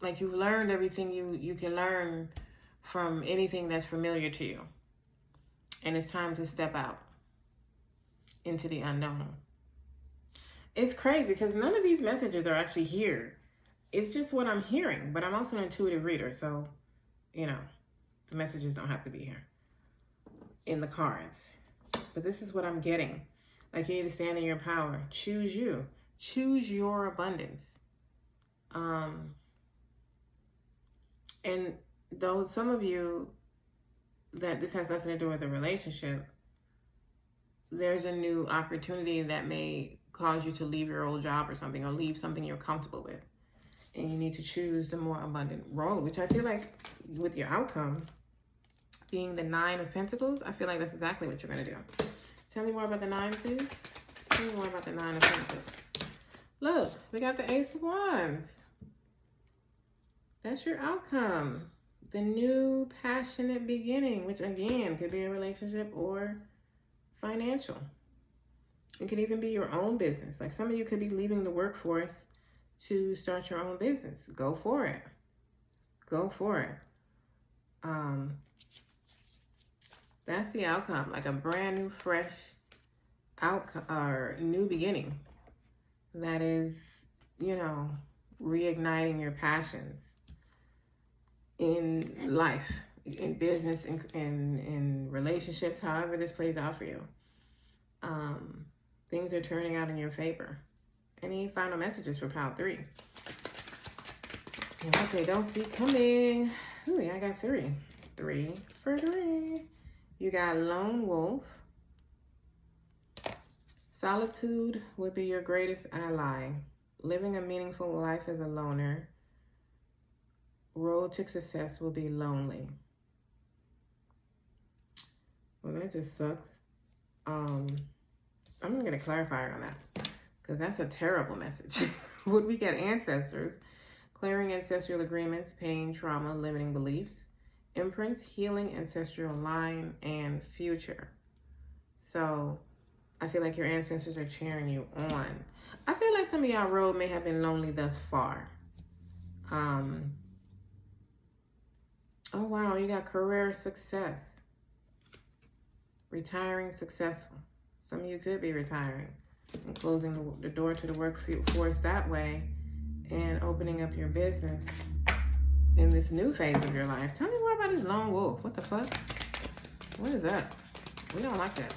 Like, you've learned everything you can learn from anything that's familiar to you. And it's time to step out into the unknown. It's crazy because none of these messages are actually here. It's just what I'm hearing, but I'm also an intuitive reader. So, you know, the messages don't have to be here in the cards. But this is what I'm getting. Like, you need to stand in your power. Choose you. Choose your abundance. And though some of you, that this has nothing to do with a relationship, there's a new opportunity that may cause you to leave your old job or something, or leave something you're comfortable with. And you need to choose the more abundant road, which I feel like with your outcome being the Nine of Pentacles, I feel like that's exactly what you're going to do. Tell me more about the Nine, please. Tell me more about the Nine of Pentacles. Look, we got the Ace of Wands. That's your outcome. The new passionate beginning, which again could be a relationship or financial. It could even be your own business. Like some of you could be leaving the workforce to start your own business. Go for it. Go for it. That's the outcome. Like a brand new, fresh outcome or new beginning. That is, you know, reigniting your passions in life, in business, in relationships, however this plays out for you. Things are turning out in your favor. Any final messages for pile 3? And what they don't see coming. Ooh, yeah, I got 3. 3 for 3. You got Lone Wolf. Solitude would be your greatest ally. Living a meaningful life as a loner. Road to success will be lonely. Well, that just sucks. I'm going to get a clarifier on that because that's a terrible message. Would we get ancestors, clearing ancestral agreements, pain, trauma, limiting beliefs, imprints, healing ancestral line, and future. So I feel like your ancestors are cheering you on. I feel like some of y'all road may have been lonely thus far. Oh, wow, you got career success. Retiring successful. Some of you could be retiring and closing the door to the workforce that way and opening up your business in this new phase of your life. Tell me more about this lone wolf. What the fuck? What is that? We don't like that.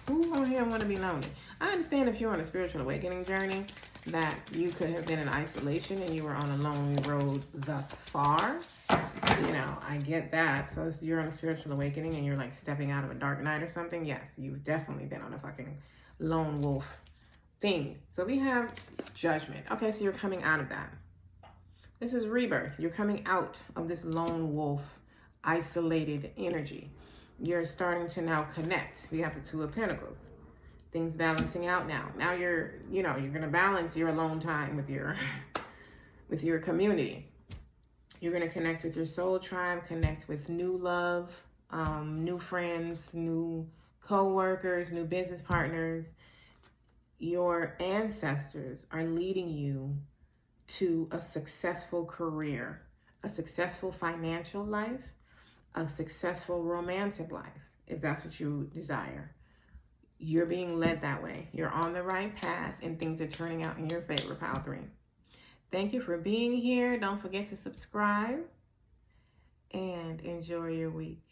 Who on here want to be lonely? I understand if you're on a spiritual awakening journey that you could have been in isolation and you were on a lonely road thus far. You know, I get that. So if you're on a spiritual awakening and you're like stepping out of a dark night or something, yes, you've definitely been on a fucking lone wolf thing. So we have Judgment. Okay, so you're coming out of that. This is rebirth. You're coming out of this lone wolf, isolated energy. You're starting to now connect. We have the Two of Pentacles. Things balancing out now. Now you're going to balance your alone time with your community. You're going to connect with your soul tribe, connect with new love, new friends, new co-workers, new business partners. Your ancestors are leading you to a successful career, a successful financial life, a successful romantic life, if that's what you desire. You're being led that way. You're on the right path and things are turning out in your favor, pile 3. Thank you for being here. Don't forget to subscribe and enjoy your week.